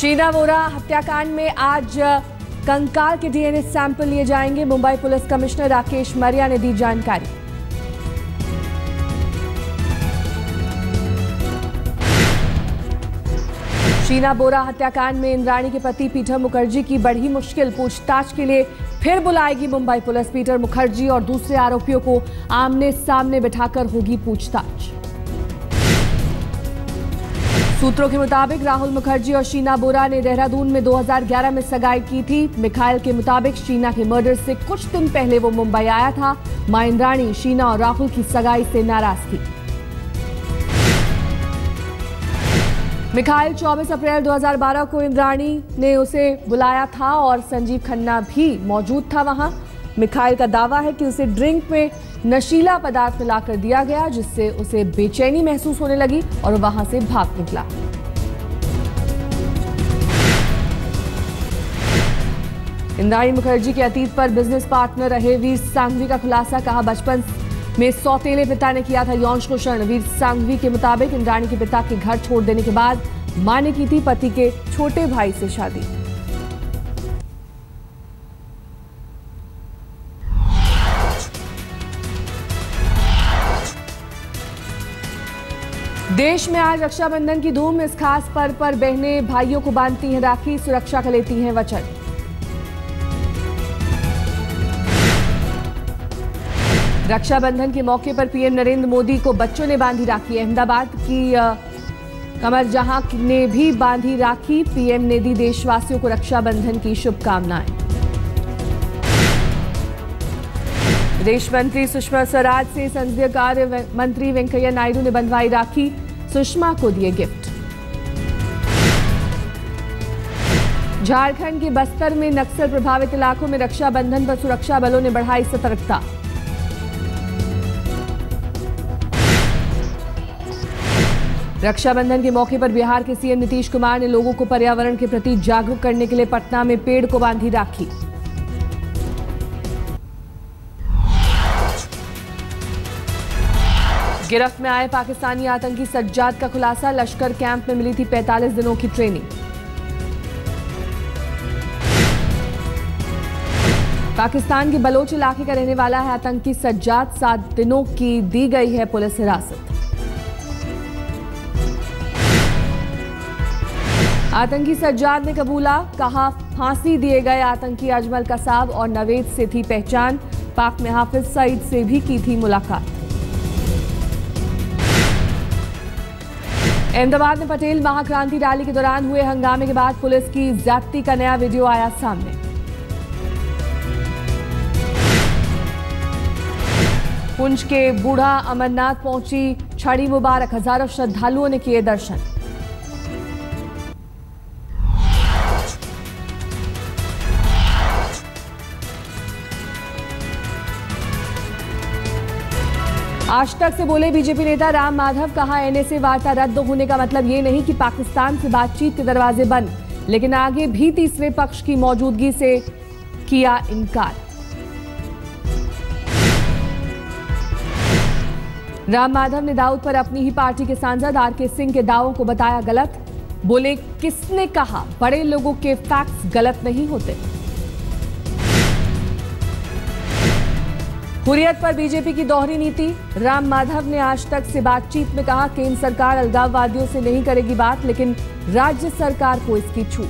शीना बोरा हत्याकांड में आज कंकाल के डीएनए सैंपल लिए जाएंगे। मुंबई पुलिस कमिश्नर राकेश मरिया ने दी जानकारी। शीना बोरा हत्याकांड में इंद्राणी के पति पीटर मुखर्जी की बढ़ी मुश्किल। पूछताछ के लिए फिर बुलाएगी मुंबई पुलिस। पीटर मुखर्जी और दूसरे आरोपियों को आमने सामने बिठाकर होगी पूछताछ। सूत्रों के मुताबिक राहुल मुखर्जी और शीना बोरा ने देहरादून में 2011 में सगाई की थी। मिखाइल के मुताबिक शीना के मर्डर से कुछ दिन पहले वो मुंबई आया था। मां इंद्राणी शीना और राहुल की सगाई से नाराज थी। मिखाइल 24 अप्रैल 2012 को इंद्राणी ने उसे बुलाया था और संजीव खन्ना भी मौजूद था वहां। मिखाइल का दावा है कि उसे ड्रिंक में नशीला पदार्थ मिलाकर दिया गया, जिससे उसे बेचैनी महसूस होने लगी और वहां से भाग निकला। इंद्राणी मुखर्जी के अतीत पर बिजनेस पार्टनर रहे वीर सांघवी का खुलासा। कहा, बचपन में सौतेले पिता ने किया था यौन शोषण। वीर सांघवी के मुताबिक इंद्राणी के पिता के घर छोड़ देने के बाद मां ने की थी पति के छोटे भाई से शादी। देश में आज रक्षाबंधन की धूम। इस खास पर्व पर बहनें भाइयों को बांधती हैं राखी, सुरक्षा का लेती हैं वचन। रक्षाबंधन के मौके पर पीएम नरेंद्र मोदी को बच्चों ने बांधी राखी। अहमदाबाद की कमर जहां ने भी बांधी राखी। पीएम ने दी देशवासियों को रक्षाबंधन की शुभकामनाएं। विदेश मंत्री सुषमा स्वराज से संसदीय कार्य मंत्री वेंकैया नायडू ने बंधवाई राखी। सुषमा को दिए गिफ्ट। झारखंड के बस्तर में नक्सल प्रभावित इलाकों में रक्षाबंधन पर सुरक्षा बलों ने बढ़ाई सतर्कता। रक्षाबंधन के मौके पर बिहार के सीएम नीतीश कुमार ने लोगों को पर्यावरण के प्रति जागरूक करने के लिए पटना में पेड़ को बांधी राखी। गिरफ्त में आए पाकिस्तानी आतंकी सज्जाद का खुलासा। लश्कर कैंप में मिली थी 45 दिनों की ट्रेनिंग। पाकिस्तान के बलोच इलाके का रहने वाला है आतंकी सज्जाद। 7 दिनों की दी गई है पुलिस हिरासत। आतंकी सज्जाद ने कबूला। कहा, फांसी दिए गए आतंकी अजमल कसाब और नवेद से थी पहचान। पाक में हाफिज सईद से भी की थी मुलाकात। अहमदाबाद में पटेल महाक्रांति रैली के दौरान हुए हंगामे के बाद पुलिस की ज्यादती का नया वीडियो आया सामने। पुंछ के बूढ़ा अमरनाथ पहुंची छड़ी मुबारक। हजारों श्रद्धालुओं ने किए दर्शन। आज तक से बोले बीजेपी नेता राम माधव। कहा, एनएसए वार्ता रद्द होने का मतलब ये नहीं कि पाकिस्तान से बातचीत के दरवाजे बंद, लेकिन आगे भी तीसरे पक्ष की मौजूदगी से किया इनकार। राम माधव ने दाऊद पर अपनी ही पार्टी के सांसद आरके सिंह के दावों को बताया गलत। बोले, किसने कहा बड़े लोगों के फैक्ट्स गलत नहीं होते। हुर्रियत पर बीजेपी की दोहरी नीति। राम माधव ने आज तक से बातचीत में कहा, केंद्र सरकार अलगाववादियों से नहीं करेगी बात, लेकिन राज्य सरकार को इसकी छूट।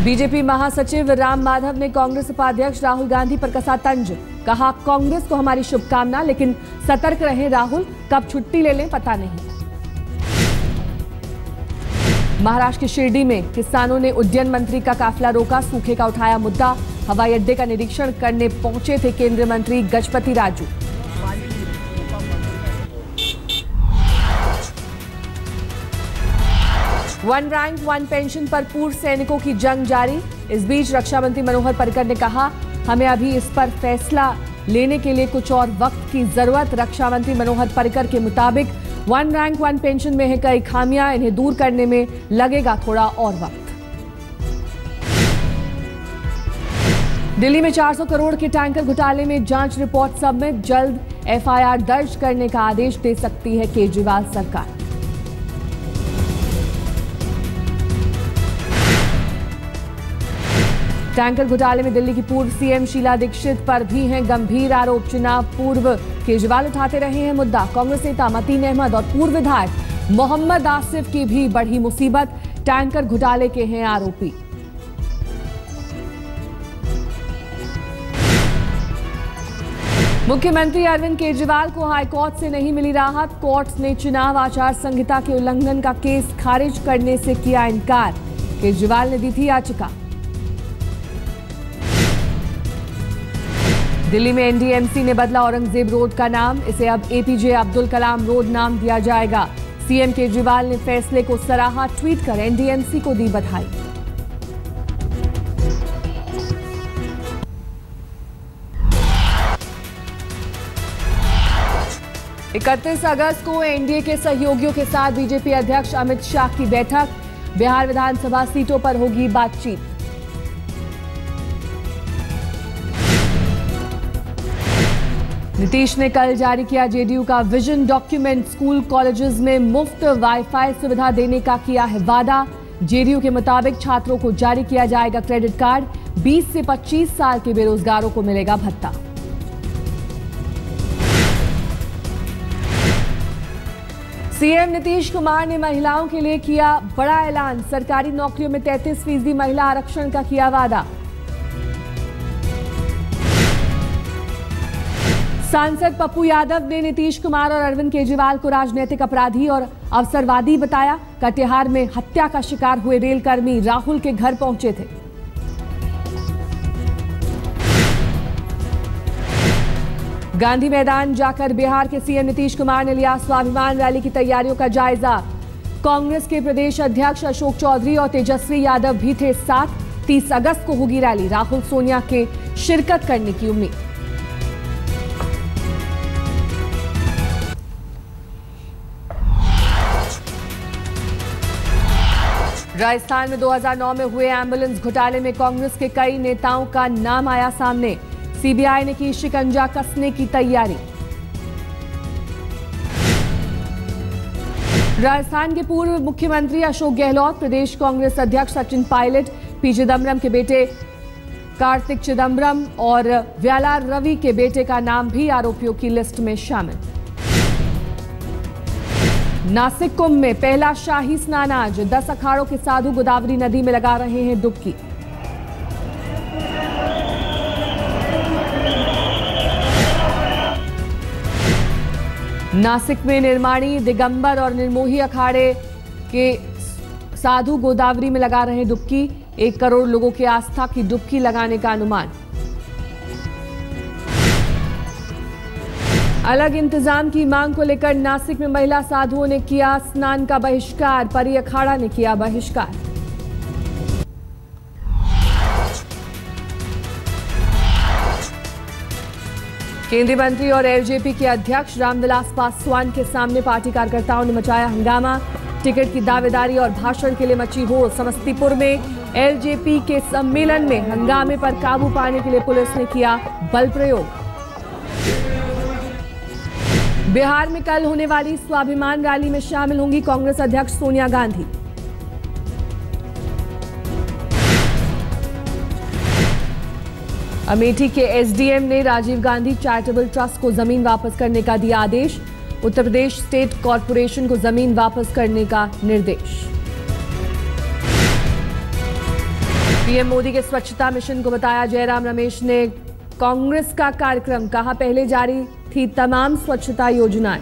बीजेपी महासचिव राम माधव ने कांग्रेस उपाध्यक्ष राहुल गांधी पर कसा तंज। कहा, कांग्रेस को हमारी शुभकामना, लेकिन सतर्क रहें राहुल, कब छुट्टी ले लें पता नहीं। महाराष्ट्र के शिरडी में किसानों ने उड्डयन मंत्री का काफिला रोका। सूखे का उठाया मुद्दा। हवाई अड्डे का निरीक्षण करने पहुंचे थे केंद्रीय मंत्री Gajapati Raju. One rank one pension पर पूर्व सैनिकों की जंग जारी। इस बीच रक्षा मंत्री मनोहर पर्रिकर ने कहा, हमें अभी इस पर फैसला लेने के लिए कुछ और वक्त की जरूरत। रक्षा मंत्री मनोहर पर्रिकर के मुताबिक वन रैंक वन पेंशन में है कई खामियां, इन्हें दूर करने में लगेगा थोड़ा और वक्त। दिल्ली में 400 करोड़ के टैंकर घोटाले में जांच रिपोर्ट सबमिट। जल्द एफआईआर दर्ज करने का आदेश दे सकती है केजरीवाल सरकार। टैंकर घोटाले में दिल्ली की पूर्व सीएम शीला दीक्षित पर भी हैं गंभीर आरोप। चुनाव पूर्व केजरीवाल उठाते रहे हैं मुद्दा। कांग्रेस नेता मतीन अहमद और पूर्व विधायक मोहम्मद आसिफ की भी बढ़ी मुसीबत। टैंकर घोटाले के हैं आरोपी। मुख्यमंत्री अरविंद केजरीवाल को हाईकोर्ट से नहीं मिली राहत। कोर्ट ने चुनाव आचार संहिता के उल्लंघन का केस खारिज करने से किया इनकार। केजरीवाल ने दी थी याचिका। दिल्ली में एनडीएमसी ने बदला औरंगजेब रोड का नाम। इसे अब एपीजे अब्दुल कलाम रोड नाम दिया जाएगा। सीएम केजरीवाल ने फैसले को सराहा। ट्वीट कर एनडीएमसी को दी बधाई। इकतीस अगस्त को एनडीए के सहयोगियों के साथ बीजेपी अध्यक्ष अमित शाह की बैठक। बिहार विधानसभा सीटों पर होगी बातचीत। नीतीश ने कल जारी किया जेडीयू का विजन डॉक्यूमेंट। स्कूल कॉलेजेस में मुफ्त वाईफाई सुविधा देने का किया है वादा। जेडीयू के मुताबिक छात्रों को जारी किया जाएगा क्रेडिट कार्ड। 20 से 25 साल के बेरोजगारों को मिलेगा भत्ता। सीएम नीतीश कुमार ने महिलाओं के लिए किया बड़ा ऐलान। सरकारी नौकरियों में 33% महिला आरक्षण का किया वादा। सांसद पप्पू यादव ने नीतीश कुमार और अरविंद केजरीवाल को राजनीतिक अपराधी और अवसरवादी बताया। कटिहार में हत्या का शिकार हुए रेलकर्मी राहुल के घर पहुंचे थे। गांधी मैदान जाकर बिहार के सीएम नीतीश कुमार ने लिया स्वाभिमान रैली की तैयारियों का जायजा। कांग्रेस के प्रदेश अध्यक्ष अशोक चौधरी और तेजस्वी यादव भी थे साथ। 30 अगस्त को होगी रैली। राहुल सोनिया के शिरकत करने की उम्मीद। राजस्थान में 2009 में हुए एम्बुलेंस घोटाले में कांग्रेस के कई नेताओं का नाम आया सामने। सीबीआई ने की शिकंजा कसने की तैयारी। राजस्थान के पूर्व मुख्यमंत्री अशोक गहलोत, प्रदेश कांग्रेस अध्यक्ष सचिन पायलट, पी चिदम्बरम के बेटे कार्तिक चिदम्बरम और व्यालार रवि के बेटे का नाम भी आरोपियों की लिस्ट में शामिल। नासिक कुंभ में पहला शाही स्नान आज। 10 अखाड़ों के साधु गोदावरी नदी में लगा रहे हैं डुबकी। नासिक में निर्माणी, दिगंबर और निर्मोही अखाड़े के साधु गोदावरी में लगा रहे हैं डुबकी। 1 करोड़ लोगों की आस्था की डुबकी लगाने का अनुमान। अलग इंतजाम की मांग को लेकर नासिक में महिला साधुओं ने किया स्नान का बहिष्कार। परी अखाड़ा ने किया बहिष्कार। केंद्रीय मंत्री और एलजेपी के अध्यक्ष रामविलास पासवान के सामने पार्टी कार्यकर्ताओं ने मचाया हंगामा। टिकट की दावेदारी और भाषण के लिए मची हो। समस्तीपुर में एलजेपी के सम्मेलन में हंगामे पर काबू पाने के लिए पुलिस ने किया बल प्रयोग। बिहार में कल होने वाली स्वाभिमान रैली में शामिल होंगी कांग्रेस अध्यक्ष सोनिया गांधी। अमेठी के एसडीएम ने राजीव गांधी चैरिटेबल ट्रस्ट को जमीन वापस करने का दिया आदेश। उत्तर प्रदेश स्टेट कॉरपोरेशन को जमीन वापस करने का निर्देश। पीएम मोदी के स्वच्छता मिशन को बताया जयराम रमेश ने कांग्रेस का कार्यक्रम। कहा पहले जारी थी तमाम स्वच्छता योजनाएं।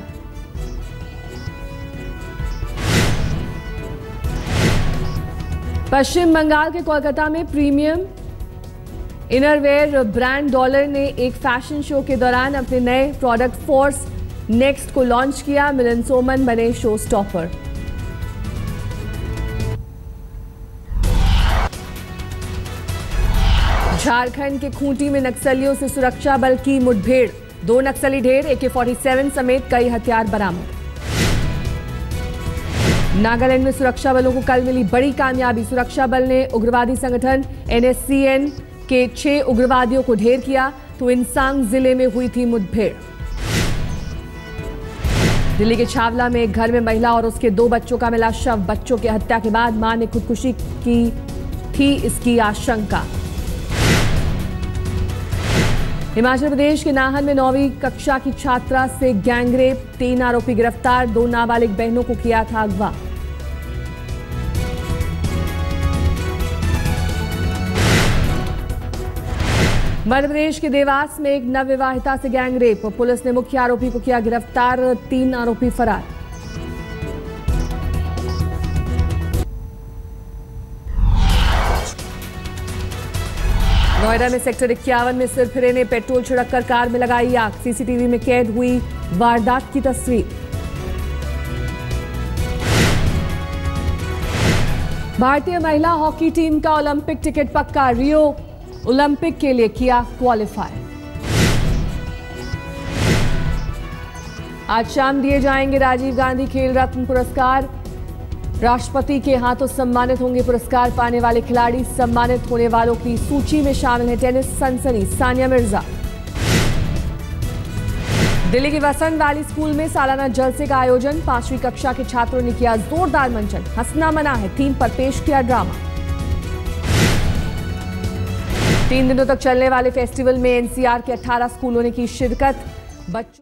पश्चिम बंगाल के कोलकाता में प्रीमियम इनरवेयर ब्रांड डॉलर ने एक फैशन शो के दौरान अपने नए प्रोडक्ट फोर्स नेक्स्ट को लॉन्च किया। मिलन सोमन बने शो स्टॉपर। झारखंड के खूंटी में नक्सलियों से सुरक्षा बल की मुठभेड़। 2 नक्सली ढेर, AK-47 समेत कई हथियार बरामद। नागालैंड में सुरक्षा बलों को कल मिली बड़ी कामयाबी। सुरक्षा बल ने उग्रवादी संगठन NSCN के 6 उग्रवादियों को ढेर किया तो इंसांग जिले में हुई थी मुठभेड़। दिल्ली के छावला में एक घर में महिला और उसके 2 बच्चों का मिला शव। बच्चों की हत्या के बाद मां ने खुदकुशी की थी इसकी आशंका। हिमाचल प्रदेश के नाहन में 9वीं कक्षा की छात्रा से गैंगरेप, 3 आरोपी गिरफ्तार, 2 नाबालिग बहनों को किया था अगवा। मध्य प्रदेश के देवास में एक नवविवाहिता से गैंगरेप, पुलिस ने मुख्य आरोपी को किया गिरफ्तार, 3 आरोपी फरार। नोएडा में सेक्टर 51 में सिरफिरे ने पेट्रोल छिड़ककर कार में लगाई आग, सीसीटीवी में कैद हुई वारदात की तस्वीर। भारतीय महिला हॉकी टीम का ओलंपिक टिकट पक्का, रियो ओलंपिक के लिए किया क्वालिफाई। आज शाम दिए जाएंगे राजीव गांधी खेल रत्न पुरस्कार, राष्ट्रपति के हाथों सम्मानित होंगे पुरस्कार पाने वाले खिलाड़ी। सम्मानित होने वालों की सूची में शामिल है टेनिस सनसनी सानिया मिर्जा। दिल्ली के वसंत वैली स्कूल में सालाना जलसे का आयोजन, 5वीं कक्षा के छात्रों ने किया जोरदार मंचन, हंसना मना है थीम पर पेश किया ड्रामा। 3 दिनों तक चलने वाले फेस्टिवल में एनसीआर के 18 स्कूलों ने की शिरकत। बच्चों